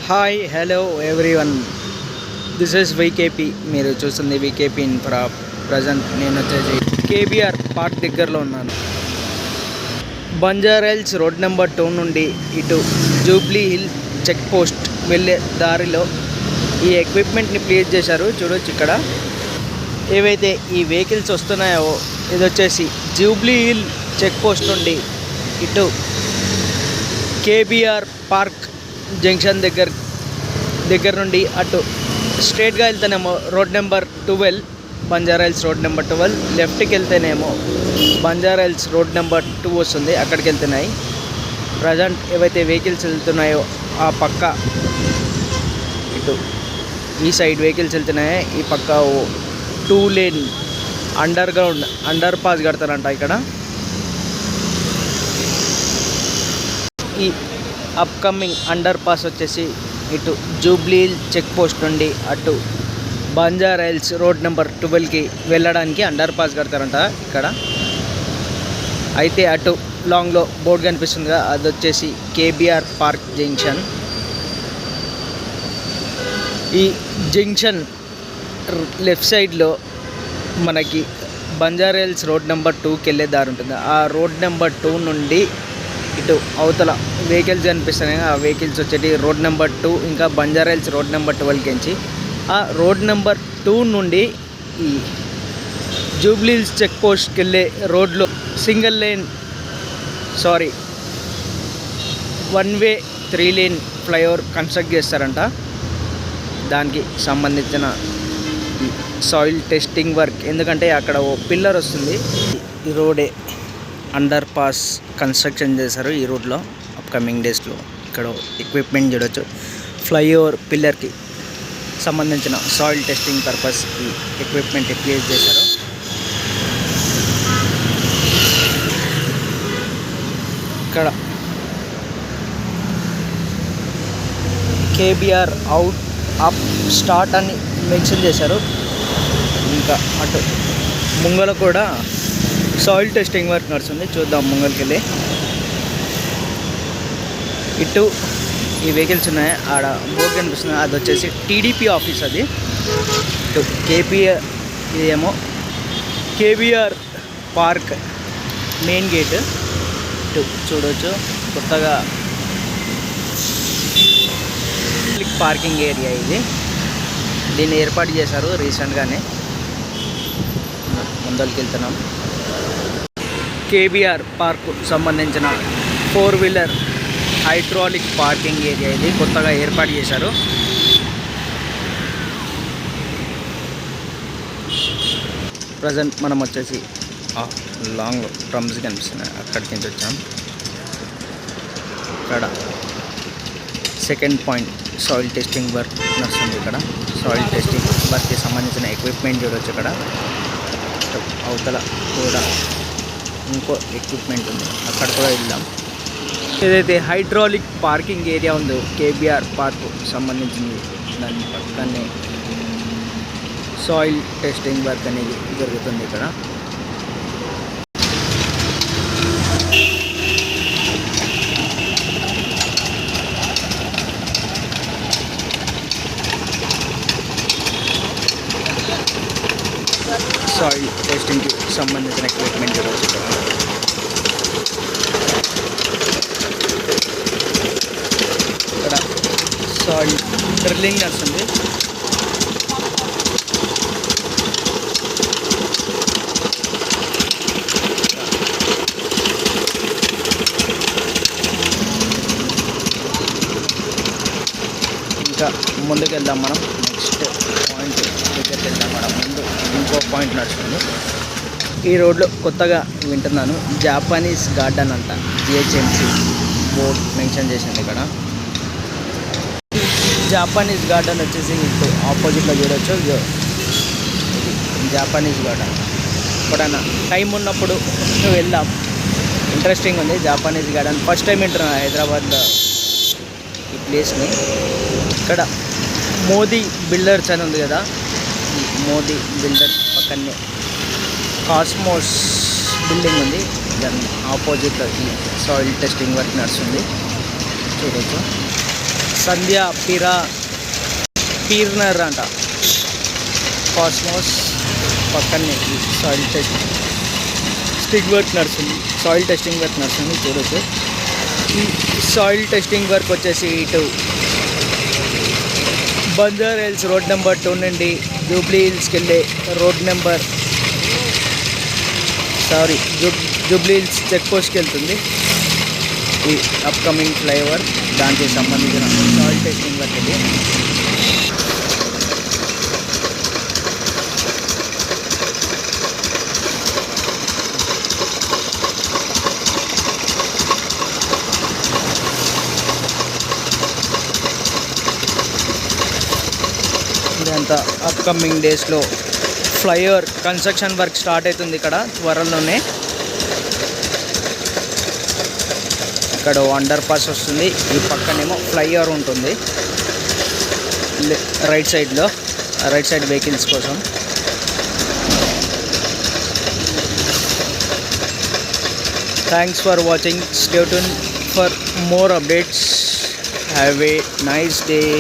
Hi hello everyone, this is VKP. మీరు చూస్తుంది వికేపీ infra. Present నేను వచ్చేసి కేబిఆర్ పార్క్ దగ్గరలో ఉన్నాను. బంజారాహిల్స్ రోడ్ నెంబర్ 2 నుండి ఇటు జూబ్లీ హిల్ చెక్ పోస్ట్ వెళ్ళే దారిలో ఈ ఎక్విప్మెంట్ని ప్లేస్ చేశారు. చూడొచ్చు ఇక్కడ ఏవైతే ఈ వెహికల్స్ వస్తున్నాయో ఇది వచ్చేసి జూబ్లీ హిల్ చెక్ పోస్ట్ నుండి ఇటు కేబిఆర్ పార్క్ జంక్షన్ దగ్గర నుండి అటు స్ట్రేట్గా వెళ్తేనేమో road number 12 Banjara Hills road number 12, లెఫ్ట్కి వెళ్తేనేమో బంజారాహిల్స్ రోడ్ నెంబర్ 2 వస్తుంది, అక్కడికి వెళ్తున్నాయి. ప్రజెంట్ ఏవైతే వెహికల్స్ వెళ్తున్నాయో ఆ పక్క ఇటు ఈ సైడ్ వెహికల్స్ వెళ్తున్నాయో ఈ పక్క 2 లేన్ అండర్ పాస్ కడతారంట. ఇక్కడ ఈ అప్కమింగ్ అండర్ పాస్ వచ్చేసి ఇటు జూబ్లీ చెక్ పోస్ట్ నుండి అటు బంజారాహిల్స్ రోడ్ నెంబర్ 12కి వెళ్ళడానికి అండర్ పాస్ కడతారంట. ఇక్కడ అయితే అటు లాంగ్లో బోర్డు కనిపిస్తుందిగా, అది వచ్చేసి కేబిఆర్ పార్క్ జంక్షన్. ఈ జంక్షన్ లెఫ్ట్ సైడ్లో మనకి బంజారాహిల్స్ రోడ్ నెంబర్ 2కి వెళ్ళే దారి ఉంటుంది. ఆ రోడ్ నెంబర్ 2 నుండి ఇటు అవతల వెహికల్స్ కనిపిస్తున్నాయి. ఆ వెహికల్స్ వచ్చేటి రోడ్ నెంబర్ 2 ఇంకా బంజారాహిల్స్ రోడ్ నెంబర్ 12కి ఎంచి ఆ రోడ్ నెంబర్ 2 నుండి ఈ జూబ్లీ హిల్స్ చెక్ పోస్ట్కి వెళ్ళే రోడ్లో one way 3 lane flyover construct చేస్తారంట. దానికి సంబంధించిన సాయిల్ టెస్టింగ్ వర్క్, ఎందుకంటే అక్కడ ఓ పిల్లర్ వస్తుంది. ఈ రోడే అండర్ పాస్ కన్స్ట్రక్షన్ చేశారు ఈ రోడ్లో. అప్కమింగ్ డేస్లో ఇక్కడ ఎక్విప్మెంట్ చూడవచ్చు. ఫ్లైఓవర్ పిల్లర్కి సంబంధించిన సాయిల్ టెస్టింగ్ పర్పస్ ఈ ఎక్విప్మెంట్ ప్లేస్ చేశారు. ఇక్కడ కేబిఆర్ అవుట్ అప్ స్టార్ట్ అని మెన్షన్ చేశారు. ఇంకా అటు ముంగల కూడా సాయిల్ టెస్టింగ్ వర్క్ నడుస్తుంది. చూద్దాం ముంగల్కి వెళ్ళి. ఇటు ఈ వెహికల్స్ ఉన్నాయి, ఆడ బోర్డు కనిపిస్తుంది, అది వచ్చేసి టీడీపీ ఆఫీస్. అది ఇటు కేబిఆర్, ఇదేమో కేబిఆర్ పార్క్ మెయిన్ గేట్. ఇటు చూడవచ్చు కొత్తగా పార్కింగ్ ఏరియా ఇది. దీన్ని ఏర్పాటు చేశారు రీసెంట్గానే. ముందరికి వెళ్తున్నాం. కేబిఆర్ పార్కు సంబంధించిన 4 వీలర్ హైడ్రాలిక్ పార్కింగ్ ఏరియా ఇది కొత్తగా ఏర్పాటు చేశారు. ప్రజెంట్ మనం వచ్చేసి లాంగ్ డ్రమ్స్ కనిపిస్తున్నాయి, అక్కడికి నుంచి వచ్చాం. ఇక్కడ second point soil testing work నడుస్తుంది. ఇక్కడ సాయిల్ టెస్టింగ్ వర్క్కి సంబంధించిన ఎక్విప్మెంట్ చూడవచ్చు. ఇక్కడ అవతల కూడా ఇంకో ఎక్విప్మెంట్ ఉంది, అక్కడ కూడా వెళ్దాం. ఏదైతే హైడ్రాలిక్ పార్కింగ్ ఏరియా ఉందో కేబిఆర్ పార్కు సంబంధించింది, దాని పక్కనే సాయిల్ టెస్టింగ్ వర్క్ అనేది జరుగుతుంది. ఇక్కడ సాయిల్ టెస్టింగ్కి సంబంధించిన ఎక్విప్మెంట్ జరుగుతుంది. ఇక్కడ సాయిల్ డ్రిల్లింగ్ నడుస్తుంది. ఇంకా ముందుకు వెళ్దాం మనం. నెక్స్ట్ పాయింట్ దగ్గరికి వెళ్దాం. మనం ముందు ఇంకో పాయింట్ నడుస్తుంది. ఈ రోడ్లో కొత్తగా వింటున్నాను, జాపనీస్ గార్డెన్ అంట. జిహెచ్ఎంసి బోర్డ్ మెన్షన్ చేసింది. ఇక్కడ జాపనీస్ గార్డెన్ వచ్చేసి ఇటు ఆపోజిట్లో చూడవచ్చు. జాపనీస్ గార్డెన్ ఎప్పుడైనా టైం ఉన్నప్పుడు వెళ్దాం, ఇంట్రెస్టింగ్ ఉంది. జాపనీస్ గార్డెన్ ఫస్ట్ టైం వింటున్నాను హైదరాబాద్లో ఈ ప్లేస్ని. ఇక్కడ మోదీ బిల్డర్స్ అని ఉంది కదా, ఈ మోదీ బిల్డర్స్ పక్కనే కాస్మోస్ బిల్డింగ్ ఉంది. దాని ఆపోజిట్లో ఈ సాయిల్ టెస్టింగ్ వర్క్ నడుస్తుంది. చూడవచ్చు. సంధ్య పీర్నర్ అంట. కాస్మోస్ పక్కనే సాయిల్ టెస్ట్ స్టిక్ వర్క్ నడుస్తుంది, సాయిల్ టెస్టింగ్ వర్క్ నడుస్తుంది చూడొచ్చు. ఈ సాయిల్ టెస్టింగ్ వర్క్ వచ్చేసి ఇటు బంజారా హిల్స్ రోడ్ నెంబర్ 2 నుండి జూబ్లీ హిల్స్కి వెళ్ళే road number Jubilee Hills check పోస్ట్కి వెళ్తుంది. ఈ అప్కమింగ్ ఫ్లైఓవర్ దానికి సంబంధించిన సాయిల్ టెస్టింగ్ వర్క్ ఇది. ఇదంతా అప్కమింగ్ డేస్లో ఫ్లైఓవర్ కన్స్ట్రక్షన్ వర్క్ స్టార్ట్ అవుతుంది ఇక్కడ త్వరలోనే. ఇక్కడ అండర్ పాస్ వస్తుంది, ఈ పక్కనేమో ఫ్లైఓవర్ ఉంటుంది రైట్ సైడ్ వెహికల్స్ కోసం. Thanks for watching. Stay tune for more updates. Have a nice day.